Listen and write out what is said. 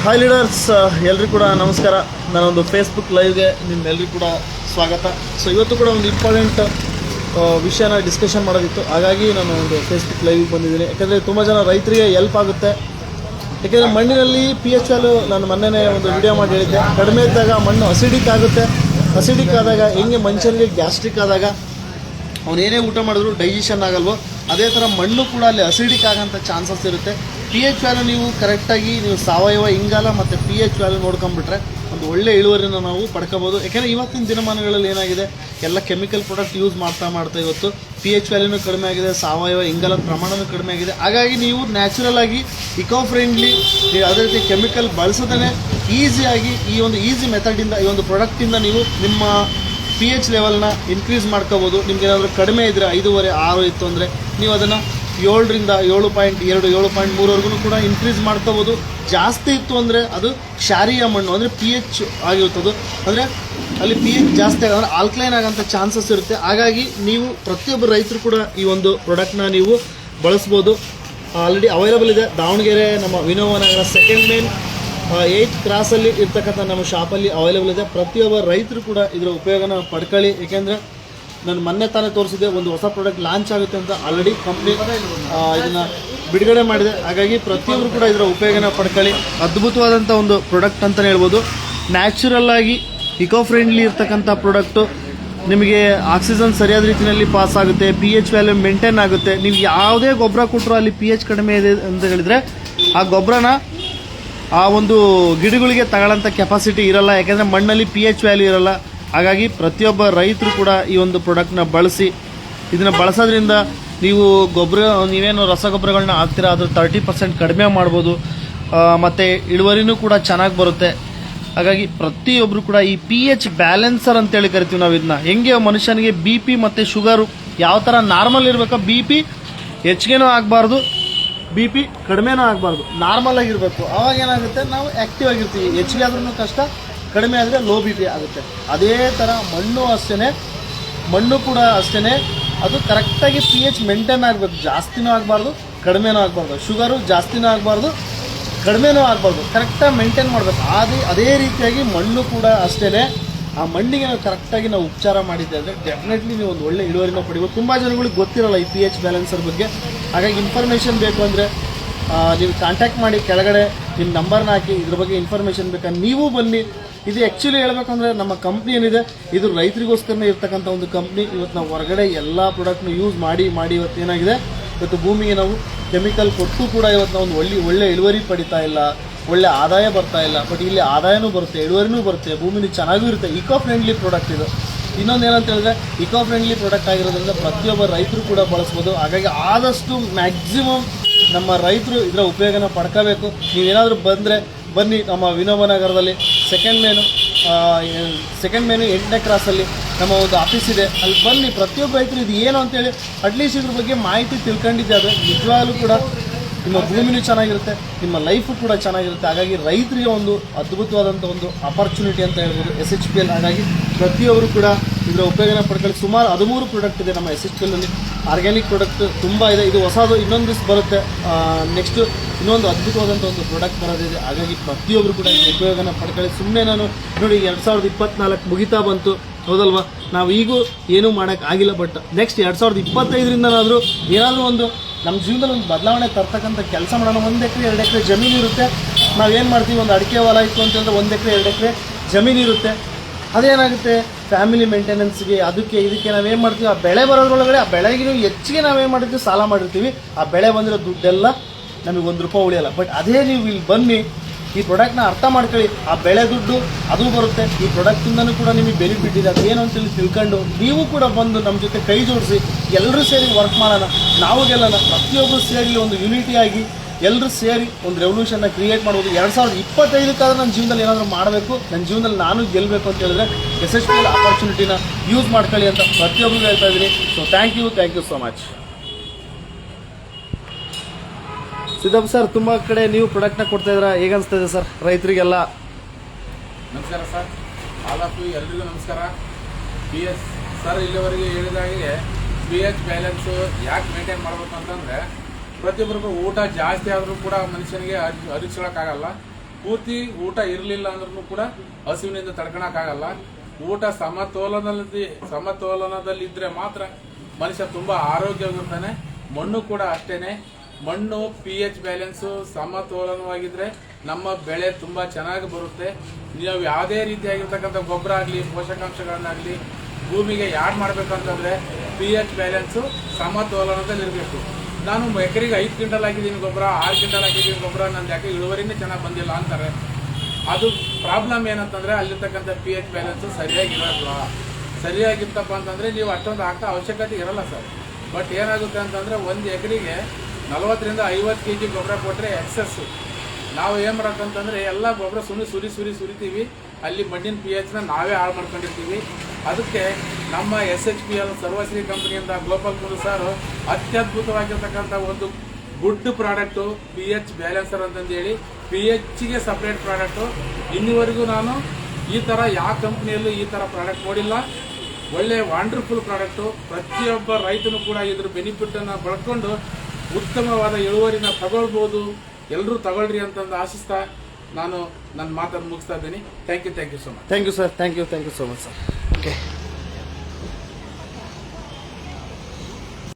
Hi leaders, ಎಲ್ರಿಗೂ ಕೂಡ ನಮಸ್ಕಾರ. ನಾನೊಂದು ಫೇಸ್ಬುಕ್ ಲೈವ್ಗೆ ನಿಮ್ಮೆಲ್ಲರಿಗೂ ಕೂಡ ಸ್ವಾಗತ. ಸೊ ಇವತ್ತು ಕೂಡ ಒಂದು ಇಂಪಾರ್ಟೆಂಟ್ ವಿಷಯನ ಡಿಸ್ಕಷನ್ ಮಾಡೋದಿತ್ತು, ಹಾಗಾಗಿ ನಾನು ಒಂದು ಫೇಸ್ಬುಕ್ ಲೈವ್ಗೆ ಬಂದಿದ್ದೀನಿ. ಯಾಕೆಂದರೆ ತುಂಬ ಜನ ರೈತರಿಗೆ ಹೆಲ್ಪ್ ಆಗುತ್ತೆ. ಯಾಕೆಂದರೆ ಮಣ್ಣಿನಲ್ಲಿ pH ವ್ಯಾಲ್ಯೂ ನಾನು ಮೊನ್ನೆ ಒಂದು ವಿಡಿಯೋ ಮಾಡಿ ಹೇಳಿದ್ದೆ, ಕಡಿಮೆ ಇದ್ದಾಗ ಮಣ್ಣು ಅಸಿಡಿಕ್ ಆಗುತ್ತೆ. ಅಸಿಡಿಕ್ ಆದಾಗ ಹೆಂಗೆ ಮನುಷ್ಯನಿಗೆ ಗ್ಯಾಸ್ಟ್ರಿಕ್ ಆದಾಗ ಅವನೇನೇ ಊಟ ಮಾಡಿದ್ರು ಡೈಜೆಷನ್ ಆಗಲ್ವೋ, ಅದೇ ಥರ ಮಣ್ಣು ಕೂಡ ಅಲ್ಲಿ ಅಸಿಡಿಕ್ ಆಗೋಂಥ ಚಾನ್ಸಸ್ ಇರುತ್ತೆ. pH ವ್ಯಾಲ್ಯೂ ನೀವು ಕರೆಕ್ಟಾಗಿ ನೀವು ಸಾವಯವ ಇಂಗಾಲ ಮತ್ತು pH ವ್ಯಾಲ್ಯೂ ನೋಡ್ಕೊಂಬಿಟ್ರೆ ಒಂದು ಒಳ್ಳೆ ಇಳುವರಿನ ನಾವು ಪಡ್ಕೋಬೋದು. ಯಾಕೆಂದರೆ ಇವತ್ತಿನ ದಿನಮಾನಗಳಲ್ಲಿ ಏನಾಗಿದೆ, ಎಲ್ಲ ಕೆಮಿಕಲ್ ಪ್ರಾಡಕ್ಟ್ ಯೂಸ್ ಮಾಡ್ತಾ ಇವತ್ತು pH ವ್ಯಾಲ್ಯೂನೂ ಕಡಿಮೆ ಆಗಿದೆ, ಸಾವಯವ ಇಂಗಾಲದ ಪ್ರಮಾಣವೂ ಕಡಿಮೆ ಆಗಿದೆ. ಹಾಗಾಗಿ ನೀವು ನ್ಯಾಚುರಲ್ ಆಗಿ ಇಕೋ ಫ್ರೆಂಡ್ಲಿ ಅದೇ ರೀತಿ ಕೆಮಿಕಲ್ ಬಳಸದೇ ಈಸಿಯಾಗಿ ಈ ಒಂದು ಈಸಿ ಮೆಥಡಿಂದ ಈ ಒಂದು ಪ್ರಾಡಕ್ಟಿಂದ ನೀವು ನಿಮ್ಮ pH ಲೆವೆಲ್ನ ಇನ್ಕ್ರೀಸ್ ಮಾಡ್ಕೋಬೋದು. ನಿಮ್ಗೆ ಏನಾದರೂ ಕಡಿಮೆ ಇದ್ದರೆ 5.5, 6 ಇತ್ತು ಅಂದರೆ ನೀವು ಅದನ್ನು 7ರಿಂದ 7.2, 7.3ವರೆಗೂ ಕೂಡ ಇನ್ಕ್ರೀಸ್ ಮಾಡ್ಕೋಬೋದು. ಜಾಸ್ತಿ ಇತ್ತು ಅಂದರೆ ಅದು ಕ್ಷಾರೀಯ ಮಣ್ಣು ಅಂದರೆ pH ಆಗಿರುತ್ತದು, ಅಂದರೆ ಅಲ್ಲಿ pH ಜಾಸ್ತಿ ಆಗೋದ್ರೆ ಆಲ್ಕಲೈನ್ ಆಗೋಂಥ ಚಾನ್ಸಸ್ ಇರುತ್ತೆ. ಹಾಗಾಗಿ ನೀವು ಪ್ರತಿಯೊಬ್ಬರು ರೈತರು ಕೂಡ ಈ ಒಂದು ಪ್ರಾಡಕ್ಟ್ನ ನೀವು ಬಳಸ್ಬೋದು. ಆಲ್ರೆಡಿ ಅವೈಲಬಲ್ ಇದೆ ದಾವಣಗೆರೆ ನಮ್ಮ ವಿನೋವ ನಗರ ಸೆಕೆಂಡ್ ಮೇನ್ 8th ಕ್ರಾಸಲ್ಲಿ ಇರ್ತಕ್ಕಂಥ ನಮ್ಮ ಶಾಪಲ್ಲಿ ಅವೈಲೇಬಲ್ ಇದೆ. ಪ್ರತಿಯೊಬ್ಬ ರೈತರು ಕೂಡ ಇದರ ಉಪಯೋಗನ ಪಡ್ಕೊಳ್ಳಿ. ಏಕೆಂದರೆ ನಾನು ಮೊನ್ನೆ ತಾನೇ ತೋರಿಸಿದೆ, ಒಂದು ಹೊಸ ಪ್ರಾಡಕ್ಟ್ ಲಾಂಚ್ ಆಗುತ್ತೆ ಅಂತ ಆಲ್ರೆಡಿ ಕಂಪ್ನಿ ಇದನ್ನು ಬಿಡುಗಡೆ ಮಾಡಿದೆ. ಹಾಗಾಗಿ ಪ್ರತಿಯೊಬ್ಬರು ಕೂಡ ಇದರ ಉಪಯೋಗನ ಪಡ್ಕೊಳ್ಳಿ. ಅದ್ಭುತವಾದಂಥ ಒಂದು ಪ್ರಾಡಕ್ಟ್ ಅಂತಲೇ ಹೇಳ್ಬೋದು. ನ್ಯಾಚುರಲ್ ಆಗಿ ಇಕೋ ಫ್ರೆಂಡ್ಲಿ ಇರ್ತಕ್ಕಂಥ ಪ್ರಾಡಕ್ಟು. ನಿಮಗೆ ಆಕ್ಸಿಜನ್ ಸರಿಯಾದ ರೀತಿಯಲ್ಲಿ ಪಾಸ್ ಆಗುತ್ತೆ, pH ವ್ಯಾಲ್ಯೂ ಮೇಂಟೈನ್ ಆಗುತ್ತೆ. ನೀವು ಯಾವುದೇ ಗೊಬ್ಬರ ಕೊಟ್ಟರು ಅಲ್ಲಿ pH ಕಡಿಮೆ ಇದೆ ಅಂತ ಹೇಳಿದರೆ ಆ ಗೊಬ್ಬರನ ಆ ಒಂದು ಗಿಡಗಳಿಗೆ ತಗೊಳ್ಳೋಂಥ ಕೆಪಾಸಿಟಿ ಇರಲ್ಲ, ಯಾಕೆಂದರೆ ಮಣ್ಣಲ್ಲಿ pH ವ್ಯಾಲ್ಯೂ ಇರಲ್ಲ. ಹಾಗಾಗಿ ಪ್ರತಿಯೊಬ್ಬ ರೈತರು ಕೂಡ ಈ ಒಂದು ಪ್ರಾಡಕ್ಟ್ನ ಬಳಸಿ. ಇದನ್ನು ಬಳಸೋದ್ರಿಂದ ನೀವು ನೀವೇನು ರಸಗೊಬ್ಬರಗಳನ್ನ ಹಾಕ್ತೀರಾ ಅದ್ರ 30% ಕಡಿಮೆ ಮಾಡ್ಬೋದು, ಮತ್ತು ಇಳುವರಿನೂ ಕೂಡ ಚೆನ್ನಾಗಿ ಬರುತ್ತೆ. ಹಾಗಾಗಿ ಪ್ರತಿಯೊಬ್ಬರು ಕೂಡ ಈ pH ಬ್ಯಾಲೆನ್ಸರ್ ಅಂತೇಳಿ ಕರಿತೀವಿ ನಾವು ಇದನ್ನ. ಹೆಂಗೆ ಮನುಷ್ಯನಿಗೆ BP ಮತ್ತು ಶುಗರು ಯಾವ ಥರ ನಾರ್ಮಲ್ ಇರಬೇಕೋ, BP ಹೆಚ್ಚಿಗೆನೂ ಆಗಬಾರ್ದು, BP ಕಡಿಮೆನೂ ಆಗಬಾರ್ದು, ನಾರ್ಮಲ್ ಆಗಿರಬೇಕು. ಆವಾಗ ಏನಾಗುತ್ತೆ, ನಾವು ಆ್ಯಕ್ಟಿವ್ ಆಗಿರ್ತೀವಿ. ಹೆಚ್ಚಿಗೆ ಆದ್ರೂ ಕಷ್ಟ, ಕಡಿಮೆ ಆದರೆ ಲೋ BP ಆಗುತ್ತೆ. ಅದೇ ಥರ ಮಣ್ಣು ಕೂಡ ಅಷ್ಟೇ, ಅದು ಕರೆಕ್ಟಾಗಿ pH ಮೇಂಟೈನ್ ಆಗಬೇಕು. ಜಾಸ್ತಿನೂ ಆಗಬಾರ್ದು, ಕಡಿಮೆನೂ ಆಗಬಾರ್ದು. ಶುಗರು ಜಾಸ್ತಿನೂ ಆಗಬಾರ್ದು, ಕಡಿಮೆನೂ ಆಗಬಾರ್ದು. ಕರೆಕ್ಟಾಗಿ ಮೇಂಟೈನ್ ಮಾಡಬೇಕು. ಅದೇ ರೀತಿಯಾಗಿ ಮಣ್ಣು ಕೂಡ ಅಷ್ಟೇ. ಆ ಮಣ್ಣಿಗೆ ನಾವು ಕರೆಕ್ಟಾಗಿ ನಾವು ಉಪಚಾರ ಮಾಡಿದ್ದೆ ಅಂದರೆ ಡೆಫಿನೆಟ್ಲಿ ನೀವು ಒಂದು ಒಳ್ಳೆ ಇಳುವರಿನ ಪಡಿಬೋದು. ತುಂಬ ಜನಗಳಿಗೆ ಗೊತ್ತಿರಲ್ಲ ಈ pH ಬ್ಯಾಲೆನ್ಸರ್ ಬಗ್ಗೆ. ಹಾಗಾಗಿ ಇನ್ಫಾರ್ಮೇಷನ್ ಬೇಕು ಅಂದರೆ ನೀವು ಕಾಂಟ್ಯಾಕ್ಟ್ ಮಾಡಿ, ಕೆಳಗಡೆ ನಿಮ್ಮ ನಂಬರ್ನ ಹಾಕಿ. ಇದ್ರ ಬಗ್ಗೆ ಇನ್ಫಾರ್ಮೇಷನ್ ಬೇಕಾದ್ರೆ ನೀವು ಬನ್ನಿ. ಇದು ಆ್ಯಕ್ಚುಲಿ ಹೇಳ್ಬೇಕಂದ್ರೆ ನಮ್ಮ ಕಂಪ್ನಿ ಏನಿದೆ ಇದು ರೈತರಿಗೋಸ್ಕರನೇ ಇರ್ತಕ್ಕಂಥ ಒಂದು ಕಂಪ್ನಿ. ಇವತ್ತು ನಾವು ಹೊರಗಡೆ ಎಲ್ಲ ಪ್ರಾಡಕ್ಟ್ನ ಯೂಸ್ ಮಾಡಿ ಇವತ್ತು ಏನಾಗಿದೆ, ಇವತ್ತು ಭೂಮಿಗೆ ನಾವು ಕೆಮಿಕಲ್ ಕೊಟ್ಟು ಕೂಡ ಇವತ್ತು ನಾವು ಒಂದು ಒಳ್ಳೆ ಇಳುವರಿ ಪಡಿತಾ ಇಲ್ಲ, ಒಳ್ಳೆ ಆದಾಯ ಬರ್ತಾ ಇಲ್ಲ. ಬಟ್ ಇಲ್ಲಿ ಆದಾಯನೂ ಬರುತ್ತೆ, ಇಳುವರಿನೂ ಬರುತ್ತೆ, ಭೂಮಿನೂ ಚೆನ್ನಾಗೂ ಇರುತ್ತೆ. ಇಕೋ ಫ್ರೆಂಡ್ಲಿ ಪ್ರಾಡಕ್ಟ್ ಇದು. ಇನ್ನೊಂದು ಏನಂತ ಹೇಳಿದ್ರೆ, ಇಕೋ ಫ್ರೆಂಡ್ಲಿ ಪ್ರಾಡಕ್ಟ್ ಆಗಿರೋದ್ರಿಂದ ಪ್ರತಿಯೊಬ್ಬ ರೈತರು ಕೂಡ ಬಳಸ್ಬೋದು. ಹಾಗಾಗಿ ಆದಷ್ಟು ಮ್ಯಾಕ್ಸಿಮಮ್ ನಮ್ಮ ರೈತರು ಇದರ ಉಪಯೋಗನ ಪಡ್ಕೋಬೇಕು. ನೀವೇನಾದರೂ ಬನ್ನಿ ನಮ್ಮ ವಿನೋಬ ನಗರದಲ್ಲಿ ಸೆಕೆಂಡ್ ಮೇನು 8ನೇ ಕ್ರಾಸಲ್ಲಿ ನಮ್ಮ ಒಂದು ಆಫೀಸ್ ಇದೆ, ಅಲ್ಲಿ ಬನ್ನಿ. ಪ್ರತಿಯೊಬ್ಬ ರೈತರು ಇದು ಏನು ಅಂತೇಳಿ ಅಟ್ಲೀಸ್ಟ್ ಇದ್ರ ಬಗ್ಗೆ ಮಾಹಿತಿ ತಿಳ್ಕೊಂಡಿದ್ದೆ ಆದರೆ ನಿಜವಾಗ್ಲೂ ಕೂಡ ನಿಮ್ಮ ಭೂಮಿನೂ ಚೆನ್ನಾಗಿರುತ್ತೆ, ನಿಮ್ಮ ಲೈಫು ಕೂಡ ಚೆನ್ನಾಗಿರುತ್ತೆ. ಹಾಗಾಗಿ ರೈತರಿಗೆ ಒಂದು ಅದ್ಭುತವಾದಂಥ ಒಂದು ಅಪರ್ಚುನಿಟಿ ಅಂತ ಹೇಳ್ಬೋದು SHPL. ಹಾಗಾಗಿ ಪ್ರತಿಯೊಬ್ಬರು ಕೂಡ ಇದರ ಉಪಯೋಗನ ಪಡ್ಕೊಳ್ಳಿ. ಸುಮಾರು 13 ಪ್ರಾಡಕ್ಟ್ ಇದೆ ನಮ್ಮ SHPLನಲ್ಲಿ. ಆರ್ಗ್ಯಾನಿಕ್ ಪ್ರಾಡಕ್ಟ್ ತುಂಬ ಇದೆ. ಇದು ಹೊಸದು ಇನ್ನೊಂದು ದಿವಸ ಬರುತ್ತೆ. ನೆಕ್ಸ್ಟು ಇನ್ನೊಂದು ಅದ್ಭುತವಾದಂಥ ಒಂದು ಪ್ರಾಡಕ್ಟ್ ಬರೋದಿದೆ. ಹಾಗಾಗಿ ಪ್ರತಿಯೊಬ್ಬರು ಕೂಡ ಇದರ ಉಪಯೋಗನ ಪಡ್ಕೊಳ್ಳಿ. ಸುಮ್ಮನೆ ನಾನು ನೋಡಿ 2024 ಮುಗಿತಾ ಬಂತು, ಹೌದಲ್ವಾ? ನಾವು ಈಗೂ ಏನೂ ಮಾಡೋಕ್ಕಾಗಿಲ್ಲ. ಬಟ್ ನೆಕ್ಸ್ಟ್ 2025ರಿಂದನಾದರೂ ಏನಾದರೂ ಒಂದು ನಮ್ಮ ಜೀವನದಲ್ಲಿ ಒಂದು ಬದಲಾವಣೆ ತರ್ತಕ್ಕಂಥ ಕೆಲಸ ಮಾಡೋಣ. 1 ಎಕರೆ 2 ಎಕರೆ ಜಮೀನು ಇರುತ್ತೆ. ನಾವೇನು ಮಾಡ್ತೀವಿ, ಒಂದು ಅಡಿಕೆ ಹೊಲ ಇತ್ತು ಅಂತಂದರೆ 1 ಎಕರೆ 2 ಎಕರೆ ಜಮೀನು ಇರುತ್ತೆ. ಅದೇನಾಗುತ್ತೆ, ಫ್ಯಾಮಿಲಿ ಮೇಂಟೆನೆನ್ಸ್ಗೆ ಇದಕ್ಕೆ ನಾವೇನು ಮಾಡ್ತೀವಿ, ಆ ಬೆಳೆ ಬರೋದ್ರೊಳಗಡೆ ಆ ಬೆಳೆಗಿನೂ ಹೆಚ್ಚಿಗೆ ನಾವೇನು ಮಾಡಿರ್ತೀವಿ, ಸಾಲ ಮಾಡಿರ್ತೀವಿ. ಆ ಬೆಳೆ ಬಂದಿರೋ ದುಡ್ಡೆಲ್ಲ ನಮಗೆ ₹1 ಉಳಿಯಲ್ಲ. ಬಟ್ ಅದೇ ನೀವು ಇಲ್ಲಿ ಬನ್ನಿ, ಈ ಪ್ರಾಡಕ್ಟ್ನ ಅರ್ಥ ಮಾಡ್ಕೊಳ್ಳಿ. ಆ ಬೆಳೆ ದುಡ್ಡು ಅದು ಬರುತ್ತೆ. ಈ ಪ್ರಾಡಕ್ಟಿಂದನೂ ಕೂಡ ನಿಮಗೆ ಬೆನಿಫಿಟ್ ಇದೆ. ಅದೇನು ಅಂತೇಳಿ ತಿಳ್ಕೊಂಡು ನೀವು ಕೂಡ ಬಂದು ನಮ್ಮ ಜೊತೆ ಕೈ ಜೋಡಿಸಿ ಎಲ್ಲರೂ ಸೇರಿ ವರ್ಕ್ ಮಾಡೋಣ, ನಾವು ಗೆಲ್ಲೋಣ. ಪ್ರತಿಯೊಬ್ಬರು ಸೇರಿ ಒಂದು ಯೂನಿಟಿಯಾಗಿ ಎಲ್ಲರೂ ಸೇರಿ ಒಂದು ರೆವಲ್ಯೂಷನ್ನ ಕ್ರಿಯೇಟ್ ಮಾಡ್ಬೋದು. 2025 ನನ್ನ ಜೀವನದಲ್ಲಿ ಏನಾದರೂ ಮಾಡಬೇಕು, ನನ್ನ ಜೀವನದಲ್ಲಿ ನಾನು ಗೆಲ್ಲಬೇಕು ಅಂತ ಹೇಳಿದ್ರೆ SHPL ಆಪರ್ಚುನಿಟಿನ ಯೂಸ್ ಮಾಡ್ಕೊಳ್ಳಿ ಅಂತ ಪ್ರತಿಯೊಬ್ಬರಿಗೂ ಹೇಳ್ತಾ ಇದ್ದೀನಿ. So thank you so much. Siddappa sir, ತುಂಬ ಕಡೆ ನೀವು ಪ್ರಾಡಕ್ಟ್ನ ಕೊಡ್ತಾ ಇದ್ದೀರಾ, ಹೇಗೆ ಅನಿಸ್ತಾ ಇದೆ ಸರ್ ರೈತರಿಗೆಲ್ಲ? ನಮಸ್ಕಾರ ಸರ್, ಎಲ್ರಿಗೂ ನಮಸ್ಕಾರ. pH ಸರ್ ಇಲ್ಲಿವರೆಗೆ ಹೇಳಿದಾಗೆ pH ಬ್ಯಾಲೆನ್ಸು ಯಾಕೆ ಮೇಂಟೈನ್ ಮಾಡಬೇಕು ಅಂತಂದರೆ, ಪ್ರತಿಯೊಬ್ಬರಿಗೂ ಊಟ ಜಾಸ್ತಿ ಆದರೂ ಕೂಡ ಮನುಷ್ಯನಿಗೆ ಅರಿಸ್ಕೊಳ್ಳೋಕ್ಕಾಗಲ್ಲ. ಪೂರ್ತಿ ಊಟ ಇರಲಿಲ್ಲ ಅಂದ್ರೂ ಕೂಡ ಹಸುವಿನಿಂದ ತಡ್ಕೊಳಕ್ಕಾಗಲ್ಲ. ಊಟ ಸಮತೋಲನದಲ್ಲಿದ್ದರೆ ಮಾತ್ರ ಮನುಷ್ಯ ತುಂಬ ಆರೋಗ್ಯವಾಗಿರ್ತಾನೆ. ಮಣ್ಣು ಕೂಡ ಅಷ್ಟೇನೆ. ಮಣ್ಣು pH ಬ್ಯಾಲೆನ್ಸು ಸಮತೋಲನವಾಗಿದ್ರೆ ನಮ್ಮ ಬೆಳೆ ತುಂಬ ಚೆನ್ನಾಗಿ ಬರುತ್ತೆ. ನೀವು ಯಾವುದೇ ರೀತಿಯಾಗಿರ್ತಕ್ಕಂಥ ಗೊಬ್ಬರ ಆಗಲಿ ಪೋಷಕಾಂಶಗಳನ್ನಾಗಲಿ ಭೂಮಿಗೆ ಯಾಡ್ ಮಾಡಬೇಕಂತಂದ್ರೆ pH ಬ್ಯಾಲೆನ್ಸು ಸಮತೋಲನದಲ್ಲಿರಬೇಕು. ನಾನು ಎಕರೆಗೆ 5 ಕ್ವಿಂಟಲ್ ಹಾಕಿದ್ದೀನಿ ಗೊಬ್ಬರ, 6 ಕ್ವಿಂಟಲ್ ಹಾಕಿದ್ದೀನಿ ಗೊಬ್ಬರ, ನಂದು ಯಾಕೆ ಇಳುವರಿನೇ ಚೆನ್ನಾಗಿ ಬಂದಿಲ್ಲ ಅಂತಾರೆ. ಅದು ಪ್ರಾಬ್ಲಮ್ ಏನಂತಂದ್ರೆ ಅಲ್ಲಿರ್ತಕ್ಕಂಥ pH ಬ್ಯಾಲೆನ್ಸು ಸರಿಯಾಗಿರಲ್ಲ. ಸರಿಯಾಗಿತ್ತಪ್ಪ ಅಂತಂದ್ರೆ ನೀವು ಅಷ್ಟೊಂದು ಹಾಕೋ ಅವಶ್ಯಕತೆ ಇರಲ್ಲ ಸರ್. ಬಟ್ ಏನಾಗುತ್ತೆ ಅಂತಂದ್ರೆ 1 ಎಕರೆಗೆ 40 ರಿಂದ 50 kg ಗೊಬ್ಬರ ಕೊಟ್ಟರೆ ಎಕ್ಸಸ್ಸು. ನಾವು ಏನು ಮಾಡೋಕ್ಕಂತಂದ್ರೆ ಎಲ್ಲ ಗೊಬ್ಬರ ಸುರಿತೀವಿ. ಅಲ್ಲಿ ಮಣ್ಣಿನ pHನ ನಾವೇ ಹಾಳು ಮಾಡ್ಕೊಂಡಿರ್ತೀವಿ. ಅದಕ್ಕೆ ನಮ್ಮ SHPL ಸರ್ವಶ್ರೀ ಕಂಪನಿಯಿಂದ ಗೋಪಾಲ್ ಕುಂದು ಸರ್ ಅತ್ಯದ್ಭುತವಾಗಿರ್ತಕ್ಕಂಥ ಒಂದು ಗುಡ್ ಪ್ರಾಡಕ್ಟು pH ಬ್ಯಾಲೆನ್ಸರ್ ಅಂತಂದೇಳಿ pHಗೆ ಸಪ್ರೇಟ್ ಪ್ರಾಡಕ್ಟು. ಇನ್ನಿವರೆಗೂ ನಾನು ಈ ಥರ ಯಾವ ಕಂಪ್ನಿಯಲ್ಲೂ ಈ ಥರ ಪ್ರಾಡಕ್ಟ್ ನೋಡಿಲ್ಲ. ಒಳ್ಳೆ ವಂಡರ್ಫುಲ್ ಪ್ರಾಡಕ್ಟು. ಪ್ರತಿಯೊಬ್ಬ ರೈತನು ಕೂಡ ಇದ್ರ ಬೆನಿಫಿಟನ್ನು ಬಳಕೊಂಡು ಉತ್ತಮವಾದ ಇಳುವರಿನ ತಗೊಳ್ಬೋದು. ಎಲ್ಲರೂ ತಗೊಳ್ರಿ ಅಂತಂದು ಆಶಿಸ್ತಾ ನಾನು ನನ್ನ ಮಾತನ್ನು ಮುಗಿಸ್ತಾ ಇದ್ದೀನಿ. Thank you so much. Thank you sir. Thank you so much sir. Okay.